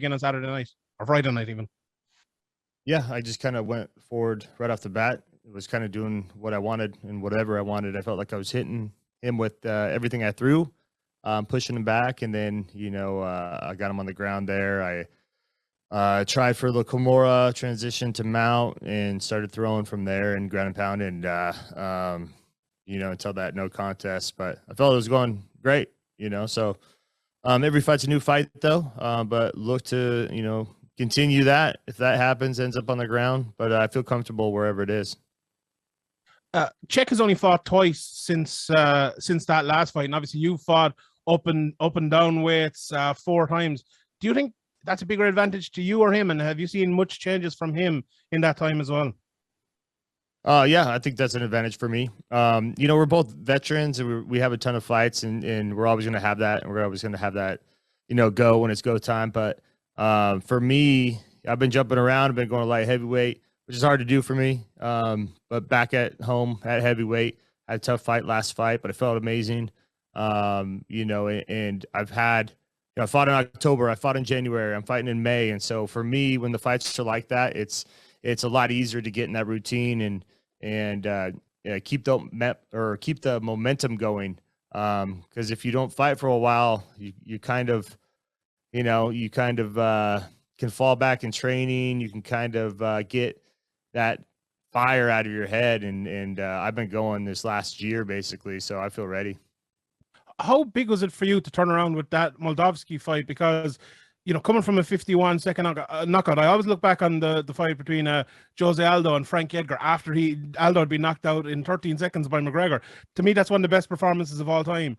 again on Saturday night or Friday night even? Yeah, I just kind of went forward right off the bat. It was kind of doing what I wanted and whatever I wanted. I felt like I was hitting him with everything I threw, pushing him back, and then I got him on the ground there. I tried for the Kimura, transition to mount, and started throwing from there and ground and pound, and until that no contest. But I felt it was going great, So every fight's a new fight, though. But look to continue that if that happens, ends up on the ground. But I feel comfortable wherever it is. Cheick has only fought twice since that last fight, and obviously you fought up and down weights 4 times. Do you think that's a bigger advantage to you or him? And have you seen much changes from him in that time as well? Yeah, I think that's an advantage for me. We're both veterans and we have a ton of fights and we're always going to have that. And we're always going to have that, go when it's go time. But for me, I've been jumping around. I've been going to light heavyweight, which is hard to do for me. But back at home at heavyweight, I had a tough fight last fight, but it felt amazing. And I've had, I fought in October, I fought in January, I'm fighting in May. And so for me, when the fights are like that, it's a lot easier to get in that routine and keep the momentum going. Because if you don't fight for a while, you kind of can fall back in training. You can kind of get that fire out of your head. And I've been going this last year basically, so I feel ready. How big was it for you to turn around with that Moldavsky fight? Because, coming from a 51-second knockout, I always look back on the fight between Jose Aldo and Frank Edgar after Aldo had been knocked out in 13 seconds by McGregor. To me, that's one of the best performances of all time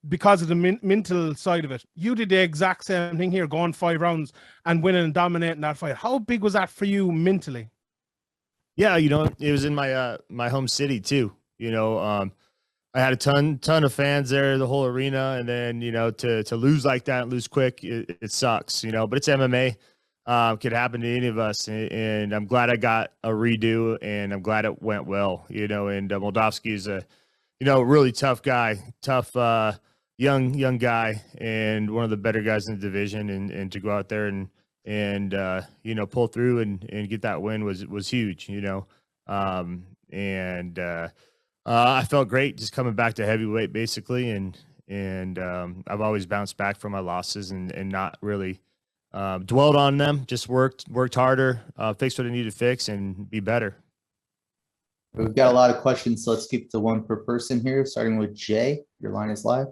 because of the mental side of it. You did the exact same thing here, going 5 rounds and winning and dominating that fight. How big was that for you mentally? Yeah, it was in my my home city too. I had a ton of fans there, the whole arena, and then to lose like that, lose quick, it sucks, but it's MMA. Could happen to any of us, and I'm glad I got a redo, and I'm glad it went well, and Moldavsky is a really tough guy, tough young guy, and one of the better guys in the division, and to go out there and pull through and get that win was huge, I felt great just coming back to heavyweight basically. And I've always bounced back from my losses and not really dwelled on them, just worked harder, fixed what I needed to fix and be better. We've got a lot of questions, so let's keep to one per person here, starting with Jay. Your line is live.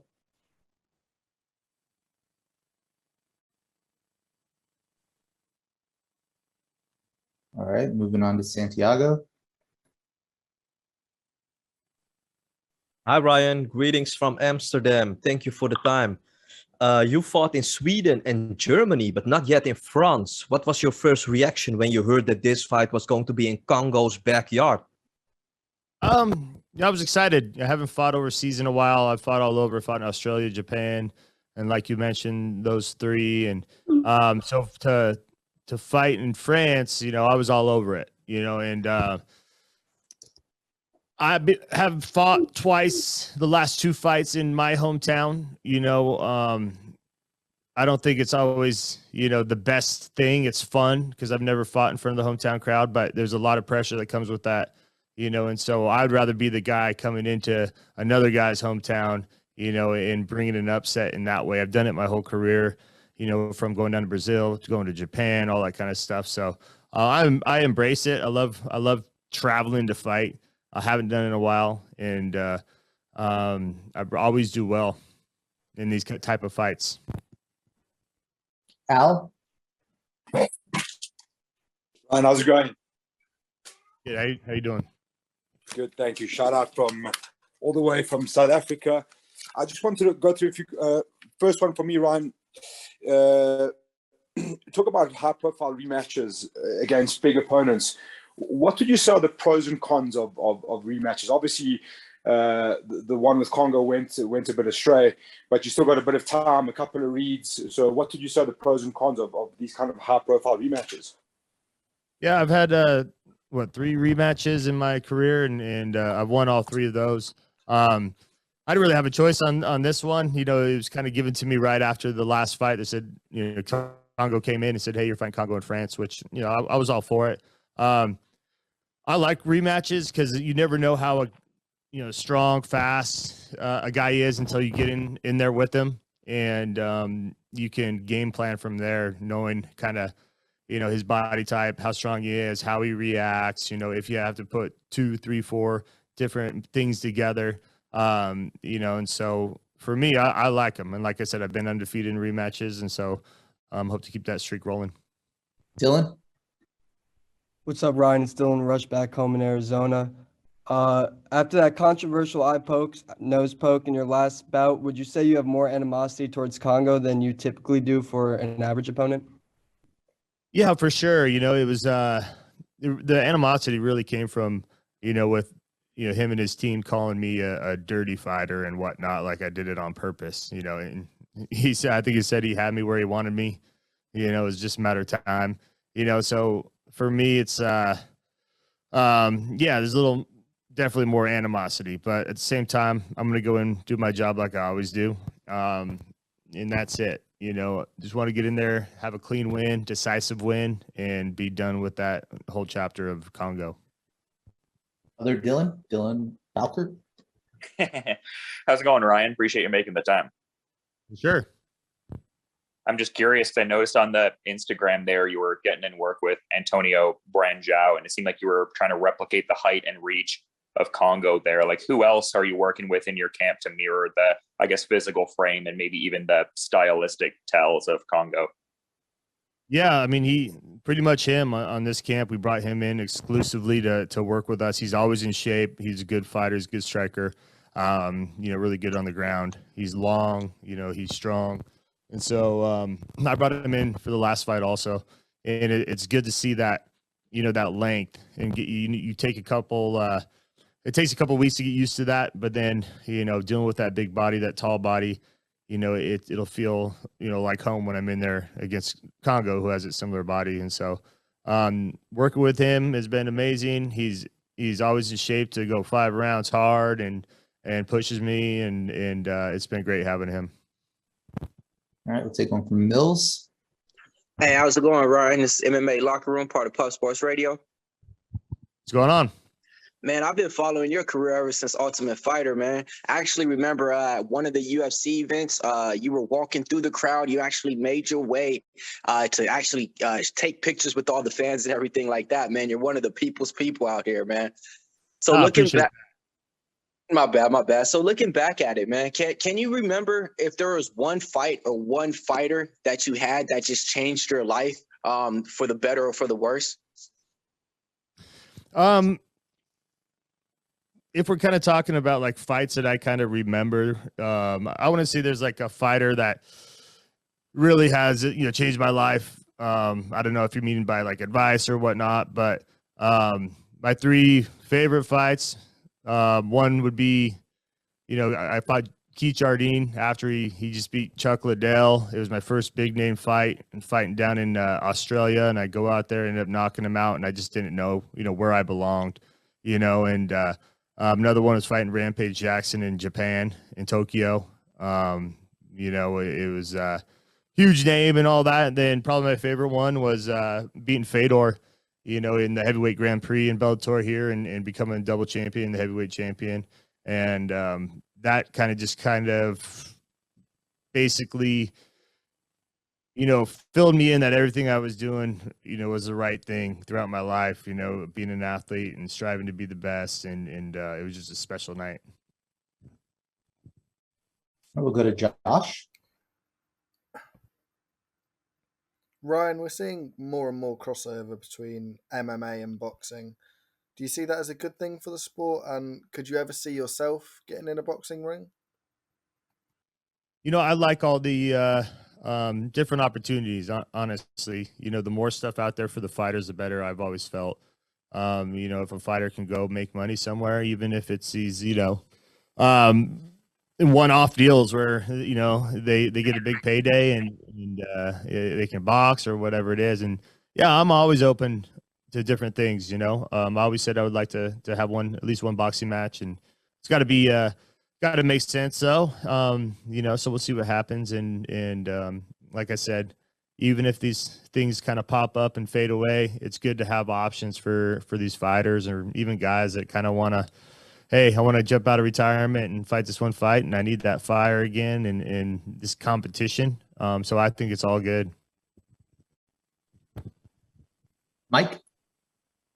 All right, moving on to Santiago. Hi, Ryan. Greetings from Amsterdam. Thank you for the time. You fought in Sweden and Germany, but not yet in France. What was your first reaction when you heard that this fight was going to be in Kongo's backyard? I was excited. I haven't fought overseas in a while. I've fought all over. I fought in Australia, Japan, and like you mentioned, those 3. And so to fight in France, I was all over it, and I have fought twice the last 2 fights in my hometown. I don't think it's always, the best thing. It's fun because I've never fought in front of the hometown crowd, but there's a lot of pressure that comes with that, and so I'd rather be the guy coming into another guy's hometown, and bringing an upset in that way. I've done it my whole career, from going down to Brazil to going to Japan, all that kind of stuff. So I embrace it. I love traveling to fight. I haven't done it in a while, and I always do well in these type of fights. Al? Ryan, how's it going? Good. How you doing? Good, thank you. Shout out from all the way from South Africa. I just wanted to go through a few. First one for me, Ryan. Talk about high-profile rematches against big opponents. What would you say are the pros and cons of rematches? Obviously, the one with Kongo went a bit astray, but you still got a bit of time, a couple of reads. So what would you say are the pros and cons of these kind of high-profile rematches? Yeah, I've had 3 rematches in my career, and I've won all 3 of those. I didn't really have a choice on this one. It was kind of given to me right after the last fight. They said, Kongo came in and said, "Hey, you're fighting Kongo in France," which, you know, I was all for it. I like rematches because you never know how strong, fast a guy is until you get in there with him, and you can game plan from there, knowing kind of, you know, his body type, how strong he is, how he reacts. You know, if you have to put 2, 3, 4 different things together, you know, and so for me, I like him, and like I said, I've been undefeated in rematches, and so hope to keep that streak rolling. Dylan? What's up, Ryan? It's Dylan Rush back home in Arizona. After that controversial nose poke in your last bout, would you say you have more animosity towards Kongo than you typically do for an average opponent? Yeah, for sure. You know, it was the animosity really came from, you know, with, you know, him and his team calling me a dirty fighter and whatnot, like I did it on purpose, you know. And he said, I think he said he had me where he wanted me. You know, it was just a matter of time. You know, so for me, it's yeah, there's a little definitely more animosity, but at the same time, I'm gonna go and do my job like I always do. And that's it. You know, just want to get in there, have a clean win, decisive win, and be done with that whole chapter of Kongo. Other Dylan Falker? How's it going, Ryan? Appreciate you making the time. Sure. I'm just curious because I noticed on the Instagram there you were getting in work with Antonio Branjau, and it seemed like you were trying to replicate the height and reach of Kongo there. Like, who else are you working with in your camp to mirror the, I guess, physical frame and maybe even the stylistic tells of Kongo? Yeah, I mean, he pretty much him on this camp. We brought him in exclusively to work with us. He's always in shape. He's a good fighter. He's a good striker. You know, really good on the ground. He's long. You know, he's strong. And so I brought him in for the last fight also, and it's good to see that, you know, that length, and you take a couple. It takes a couple weeks to get used to that, but then, you know, dealing with that big body, that tall body, you know, it'll feel, you know, like home when I'm in there against Kongo, who has a similar body. And so working with him has been amazing. He's always in shape to go 5 rounds hard and pushes me, and it's been great having him. All right, we'll take one from Mills. Hey, how's it going, Ryan? This is MMA Locker Room, part of Puff Sports Radio. What's going on? Man, I've been following your career ever since Ultimate Fighter, man. I actually remember one of the UFC events, you were walking through the crowd. You actually made your way to actually take pictures with all the fans and everything like that, man. You're one of the people's people out here, man. So looking back, my bad. So looking back at it, man, can you remember if there was one fight or one fighter that you had that just changed your life for the better or for the worse? If we're kind of talking about like fights that I kind of remember, I want to say there's like a fighter that really has, you know, changed my life. I don't know if you're meaning by like advice or whatnot, but my 3 favorite fights, one would be, you know, I fought Keith Jardine after he just beat Chuck Liddell. It was my first big name fight, and fighting down in Australia, and I go out there, ended up knocking him out, and I just didn't know, you know, where I belonged, you know. And another one was fighting Rampage Jackson in Japan, in Tokyo. You know, it was a huge name and all that. And then probably my favorite one was beating Fedor, you know, in the heavyweight Grand Prix in Bellator here, and becoming a double champion, the heavyweight champion. And that kind of basically, you know, filled me in that everything I was doing, you know, was the right thing throughout my life, you know, being an athlete and striving to be the best. And it was just a special night. We'll go to Josh. Ryan, we're seeing more and more crossover between MMA and boxing. Do you see that as a good thing for the sport? And could you ever see yourself getting in a boxing ring? You know, I like all the different opportunities, honestly. You know, the more stuff out there for the fighters, the better, I've always felt. You know, if a fighter can go make money somewhere, even if it's these, you know, one-off deals where, you know, they get a big payday and they can box or whatever it is. And yeah, I'm always open to different things, you know. I always said I would like to have at least one boxing match, and it's got to be got to make sense though. You know, so we'll see what happens. And like I said, even if these things kind of pop up and fade away, it's good to have options for these fighters or even guys that kind of want to, hey, I want to jump out of retirement and fight this one fight, and I need that fire again and this competition. So I think it's all good. Mike?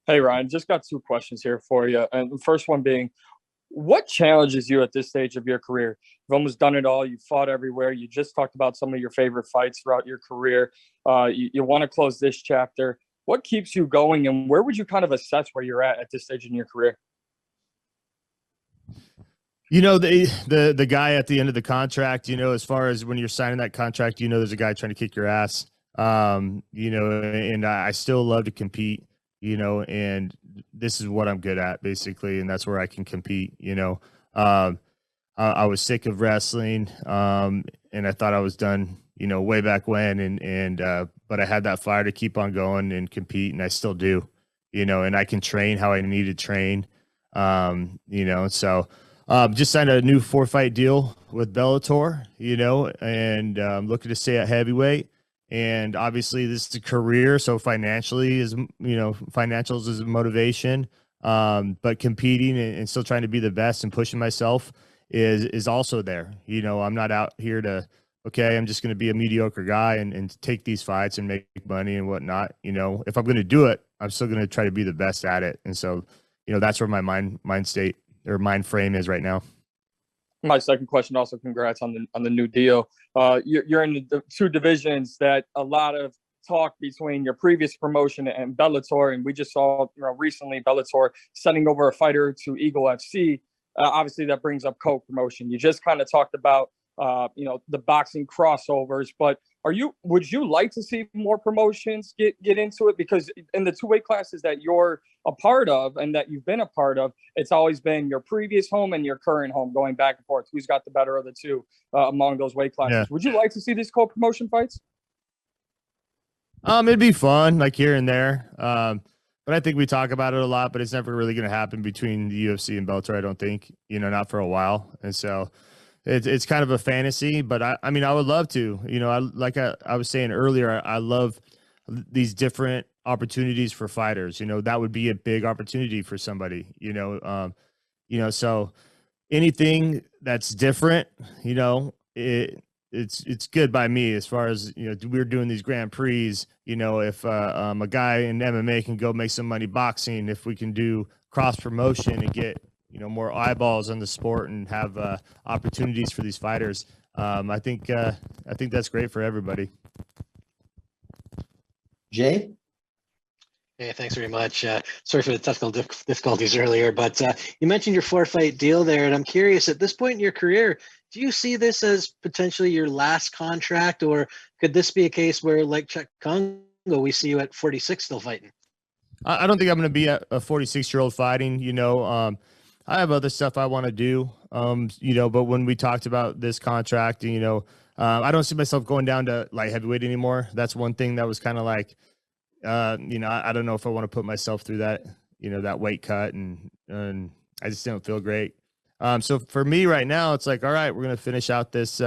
Hey, Ryan, just got 2 questions here for you. And the first one being, what challenges you at this stage of your career? You've almost done it all. You've fought everywhere. You just talked about some of your favorite fights throughout your career. You want to close this chapter. What keeps you going, and where would you kind of assess where you're at this stage in your career? You know, the guy at the end of the contract, you know, as far as when you're signing that contract, you know, there's a guy trying to kick your ass. You know, and I still love to compete, you know, and this is what I'm good at basically. And that's where I can compete, you know. I was sick of wrestling. And I thought I was done, you know, way back when. But I had that fire to keep on going and compete, and I still do, you know, and I can train how I need to train. You know, so just signed a new 4-fight deal with Bellator, you know, and looking to stay at heavyweight. And obviously this is a career, so financially is, you know, financials is a motivation. But competing and still trying to be the best and pushing myself is also there. You know, I'm not out here to, okay, I'm just going to be a mediocre guy and take these fights and make money and whatnot. You know, if I'm going to do it, I'm still going to try to be the best at it. And so, you know, that's where my mind state or mind frame is right now. My second question, also congrats on the new deal. You're in the 2 divisions that a lot of talk between your previous promotion and Bellator, and we just saw, you know, recently Bellator sending over a fighter to Eagle FC. Obviously, that brings up co-promotion. You just kind of talked about, you know, the boxing crossovers, but would you like to see more promotions get into it? Because in the 2 weight classes that you're a part of and that you've been a part of, it's always been your previous home and your current home going back and forth. Who's got the better of the 2 among those weight classes? Yeah. Would you like to see these co-promotion fights? It'd be fun, like here and there. But I think we talk about it a lot, but it's never really going to happen between the UFC and Bellator, I don't think, you know, not for a while. And so it's kind of a fantasy, but I mean, I would love to, you know, I was saying earlier, I love these different opportunities for fighters. You know, that would be a big opportunity for somebody, you know, so anything that's different, you know, it's good by me as far as, you know, we're doing these Grand Prix, you know, if a guy in MMA can go make some money boxing, if we can do cross promotion and get, you know, more eyeballs on the sport and have opportunities for these fighters. I think that's great for everybody. Jay? Hey, thanks very much. Sorry for the technical difficulties earlier, but you mentioned your 4-fight deal there, and I'm curious, at this point in your career, do you see this as potentially your last contract, or could this be a case where, like Cheick Kongo, we see you at 46 still fighting? I don't think I'm going to be a 46-year-old fighting, you know. I have other stuff I want to do, you know, but when we talked about this contract, you know, I don't see myself going down to light heavyweight anymore. That's one thing that was kind of like, you know, I don't know if I want to put myself through that, you know, that weight cut, and I just don't feel great. So for me right now, it's like, all right, we're going to finish out this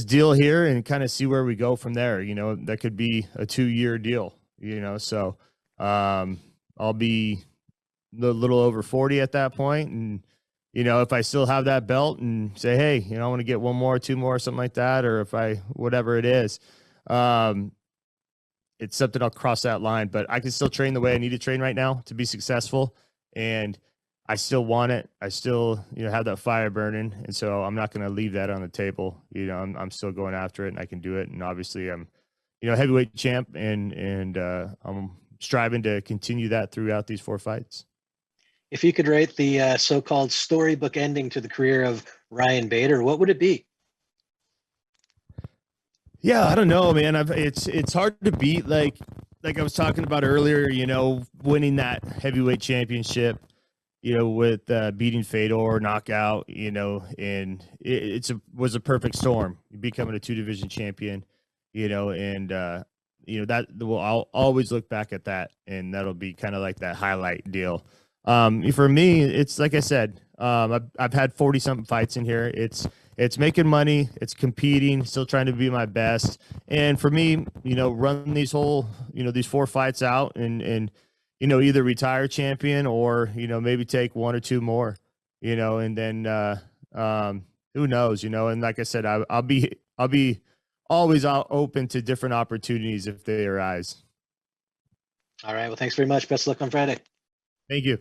deal here and kind of see where we go from there. You know, that could be a 2-year deal, you know, so I'll be a little over 40 at that point. And, you know, if I still have that belt and say, hey, you know, I want to get 1 more, 2 more, something like that, or if whatever it is, it's something I'll cross that line, but I can still train the way I need to train right now to be successful. And I still want it. I still, you know, have that fire burning. And so I'm not going to leave that on the table. You know, I'm still going after it, and I can do it. And obviously I'm, you know, heavyweight champ, and I'm striving to continue that throughout these 4 fights. If you could write the so-called storybook ending to the career of Ryan Bader, what would it be? Yeah, I don't know, man. It's hard to beat, like I was talking about earlier, you know, winning that heavyweight championship, you know, with beating Fedor, knockout, you know, and it was a perfect storm, becoming a 2-division champion, you know, and you know, that I'll always look back at that, and that'll be kind of like that highlight deal. For me, it's like I said, I've had 40-something fights in here. It's it's making money, it's competing, still trying to be my best. And for me, you know, run these whole, you know, these 4 fights out and, you know, either retire champion or, you know, maybe take 1 or 2 more, you know, and then, who knows, you know, and like I said, I'll be always open to different opportunities if they arise. All right. Well, thanks very much. Best of luck on Friday. Thank you.